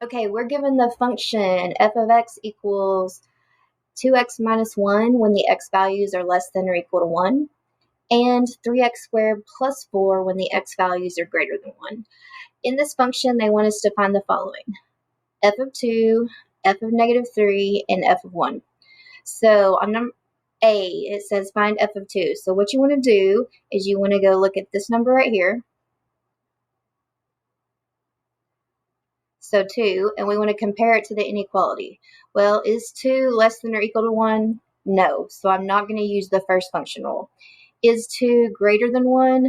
Okay, we're given the function f of x equals 2x minus 1 when the x values are less than or equal to 1, and 3x squared plus 4 when the x values are greater than 1. In this function, they want us to find the following: f of 2, f of negative 3, and f of 1. So on number A, it says find f of 2. So what you want to do is you want to go look at this number right here. So 2, and we want to compare it to the inequality. Well, is 2 less than or equal to 1? No, so I'm not going to use the first function rule. Is 2 greater than 1?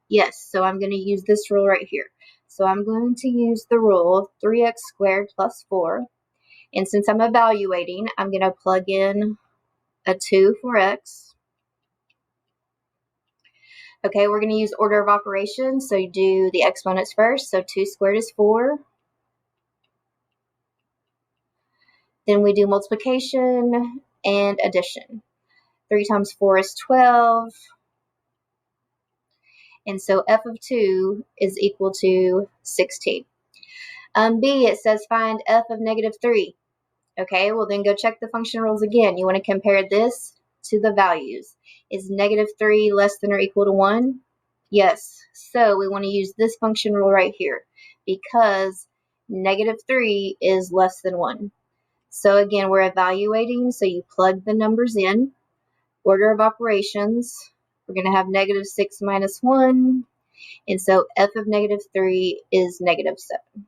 Yes, so I'm going to use this rule right here. So I'm going to use the rule of 3x squared plus 4. And since I'm evaluating, I'm going to plug in a 2 for x. Okay, we're going to use order of operations, so you do the exponents first. So 2 squared is 4. Then we do multiplication and addition. 3 times 4 is 12. And so f of 2 is equal to 16. B, it says find f of negative 3. Okay, well then go check the function rules again. You want to compare this to the values. Is negative 3 less than or equal to 1? Yes. So we want to use this function rule right here because negative 3 is less than 1. So again, we're evaluating, so you plug the numbers in. Order of operations, we're going to have negative 6 minus 1, and so f of negative 3 is negative 7.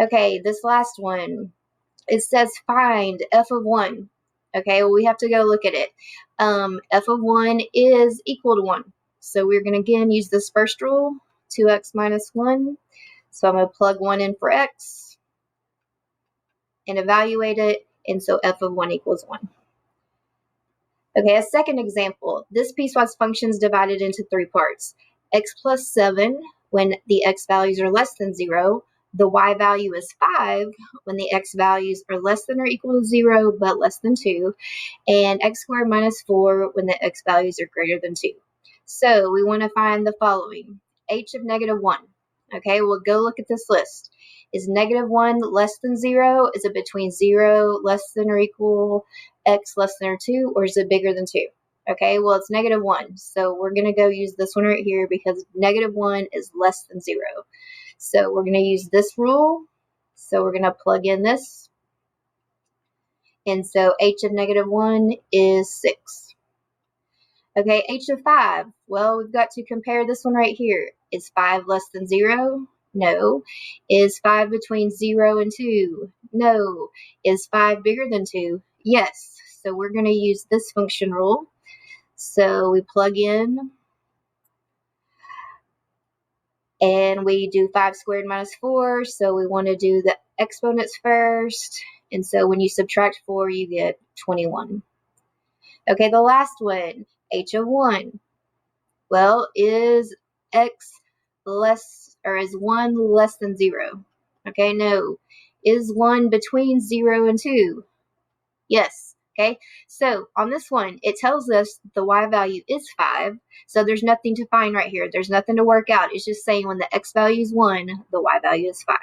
Okay, this last one, it says find f of 1. Okay, well, we have to go look at it. F of 1 is equal to 1. So we're going to again use this first rule, 2x minus 1. So I'm going to plug 1 in for x and evaluate it, and so f of 1 equals 1. Okay, a second example. This piecewise function is divided into 3 parts. X plus 7 when the x values are less than 0. The y value is 5 when the x values are less than or equal to 0 but less than 2. And x squared minus 4 when the x values are greater than 2. So we want to find the following. H of negative 1. Okay, we'll go look at this list. Is negative 1 less than 0? Is it between 0, less than or equal, x less than or 2, or is it bigger than 2? Okay, well, it's negative 1. So we're going to go use this one right here because negative 1 is less than 0. So we're going to use this rule. So we're going to plug in this. And so h of negative 1 is 6. Okay, h of 5. Well, we've got to compare this one right here. Is 5 less than 0? No. Is 5 between 0 and 2? No. Is 5 bigger than 2? Yes. So we're going to use this function rule. So we plug in and we do 5 squared minus 4. So we want to do the exponents first. And so when you subtract 4, you get 21. Okay, the last one, h of 1. Well, is x less, or is 1 less than 0? Okay, no. Is 1 between 0 and 2? Yes. Okay, so on this one, it tells us the y value is 5, so there's nothing to find right here. There's nothing to work out. It's just saying when the x value is 1, the y value is 5.